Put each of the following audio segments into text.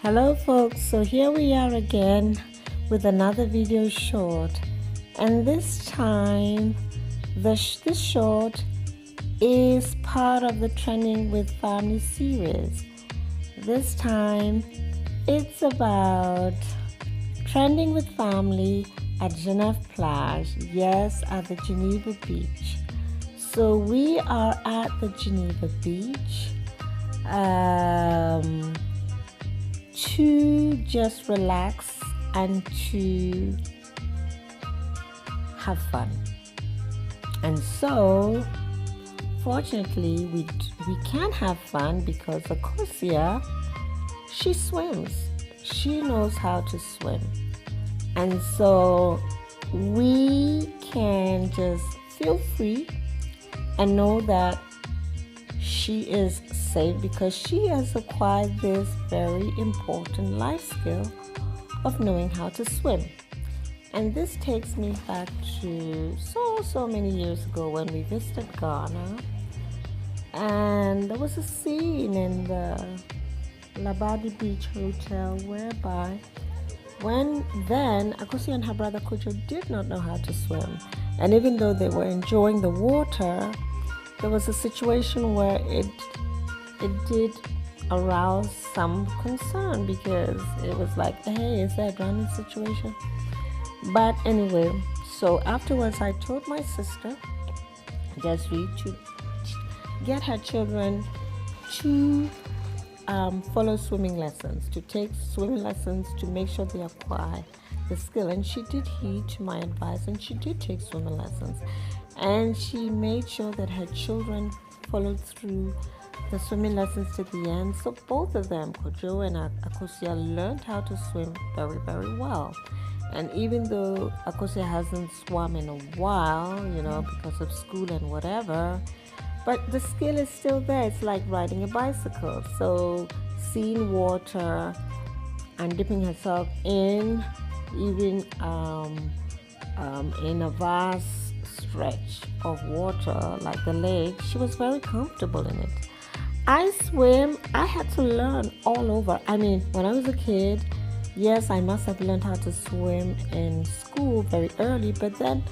Hello folks, so here we are again with another video short, and this time this short is part of the Trending with Family series. This time it's about trending with family at Genève-Plage, yes, at the Geneva beach. So we are at the Geneva beach to just relax and to have fun. And so fortunately we can have fun because Akosia, she swims. She knows how to swim. And so we can just feel free and know that she is safe because she has acquired this very important life skill of knowing how to swim. And this takes me back to so many years ago when we visited Ghana, and there was a scene in the Labadi Beach Hotel whereby then Akosi and her brother Kojo did not know how to swim, and even though they were enjoying the water, there was a situation where it did arouse some concern because it was like, hey, is there a drowning situation? But anyway, so afterwards I told my sister Desiree to get her children to follow swimming lessons, to take swimming lessons to make sure they acquire the skill. And she did heed to my advice, and she did take swimming lessons. And she made sure that her children followed through the swimming lessons to the end. So both of them, Kojo and Akosia, learned how to swim very, very well. And even though Akosia hasn't swum in a while, because of school and whatever, but the skill is still there. It's like riding a bicycle. So seeing water and dipping herself in, even in a vast stretch of water like the lake, she was very comfortable in it. I had to learn all over. I mean, when I was a kid, yes, I must have learned how to swim in school very early, but then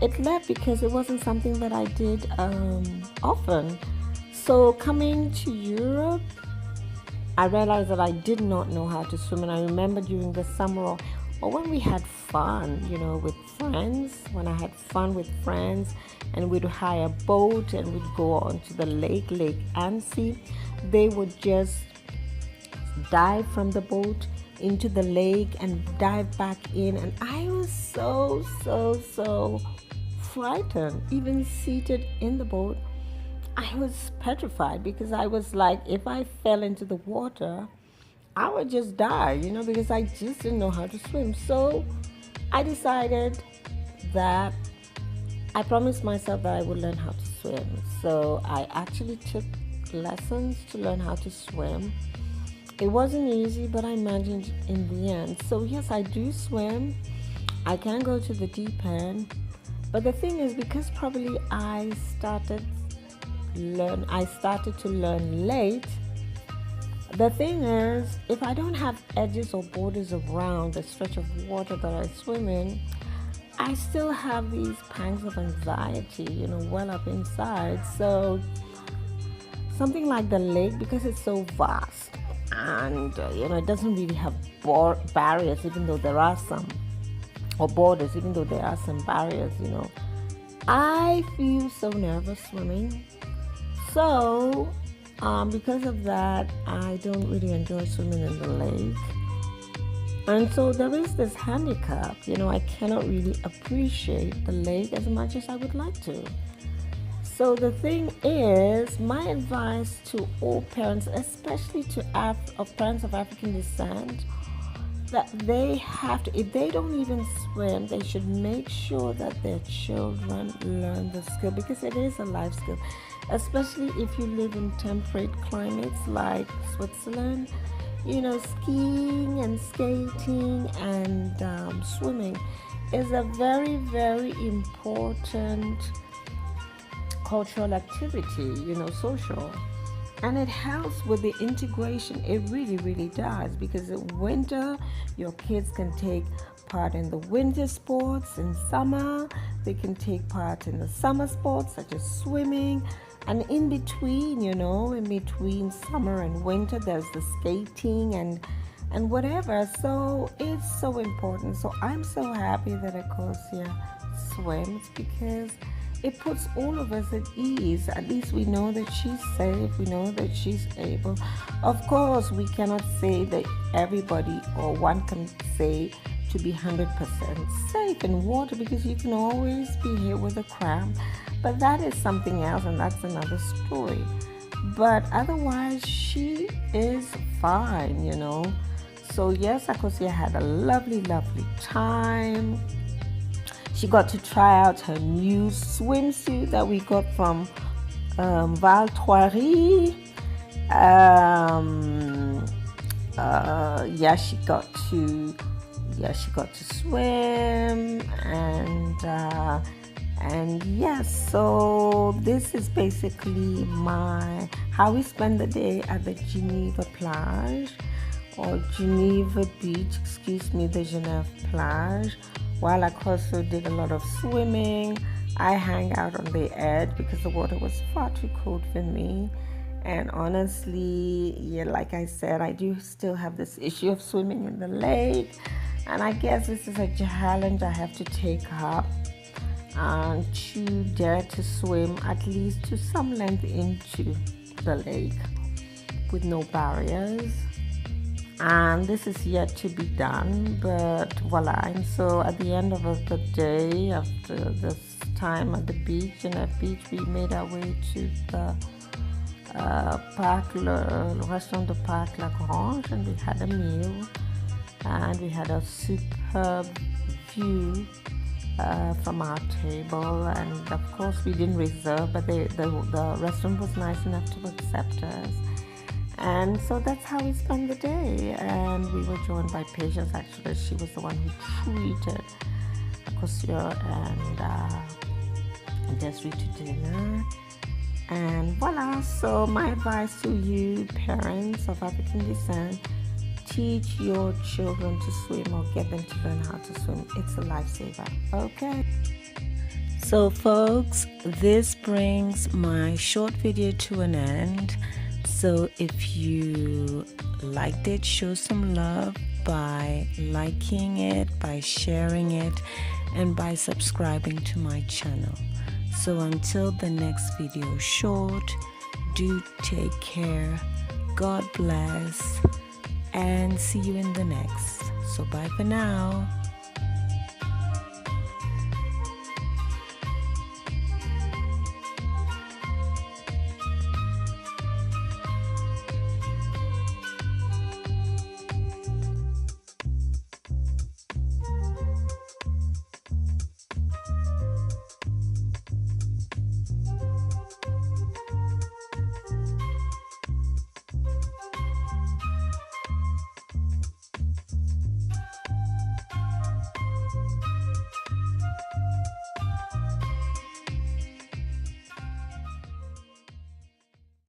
it left because it wasn't something that I did often. So coming to Europe, I realized that I did not know how to swim. And I remember during the summer or when we had fun, with friends, when I had fun with friends and we'd hire a boat and we'd go onto the Lake Annecy, they would just dive from the boat into the lake and dive back in. And I was so frightened. Even seated in the boat, I was petrified because I was like, if I fell into the water, I would just die, because I just didn't know how to swim. So I decided that I promised myself that I would learn how to swim. So I actually took lessons to learn how to swim. It wasn't easy, but I managed in the end. So yes, I do swim. I can go to the deep end. But the thing is, because probably I started to learn late. The thing is, if I don't have edges or borders around the stretch of water that I swim in, I still have these pangs of anxiety, well up inside. So something like the lake, because it's so vast and, it doesn't really have barriers, even though there are some, or borders, even though there are some barriers, I feel so nervous swimming. So because of that, I don't really enjoy swimming in the lake. And so there is this handicap, I cannot really appreciate the lake as much as I would like to. So the thing is, my advice to all parents, especially to parents of African descent, that they have to, if they don't even swim, they should make sure that their children learn the skill, because it is a life skill, especially if you live in temperate climates like Switzerland. Skiing and skating and swimming is a very, very important cultural activity, social. and it helps with the integration. It really does, because in winter your kids can take part in the winter sports. In summer they can take part in the summer sports such as swimming, and in between, in between summer and winter, there's the skating and whatever. So it's so important. So I'm so happy that Ecosia swims, because it puts all of us at ease. At least we know that she's safe. We know that she's able. Of course, we cannot say that everybody, or one can say to be 100% safe in water, because you can always be hit with a cramp. But that is something else, and that's another story. But otherwise, she is fine, So yes, Akosia had a lovely time. She got to try out her new swimsuit that we got from Val Thoiry. She got to swim, and yes, so this is basically how we spend the day at the Genève-Plage, or Geneva Beach, the Genève-Plage. While I also did a lot of swimming, I hang out on the edge because the water was far too cold for me. And honestly, like I said, I do still have this issue of swimming in the lake. And I guess this is a challenge I have to take up, to dare to swim at least to some length into the lake with no barriers. And this is yet to be done, but voila. And so at the end of the day, after this time at the beach, we made our way to the restaurant de Parc La Grange, and we had a meal, and we had a superb view from our table. And of course we didn't reserve, but the restaurant was nice enough to accept us. And so that's how we spent the day. And we were joined by Patience. Actually, she was the one who treated Akosia and Desiree to dinner. And voila. So my advice to you, parents of African descent, teach your children to swim, or get them to learn how to swim. It's a lifesaver. Okay. So folks, this brings my short video to an end. So if you liked it, show some love by liking it, by sharing it, and by subscribing to my channel. So until the next video short, do take care. God bless, and see you in the next. So bye for now.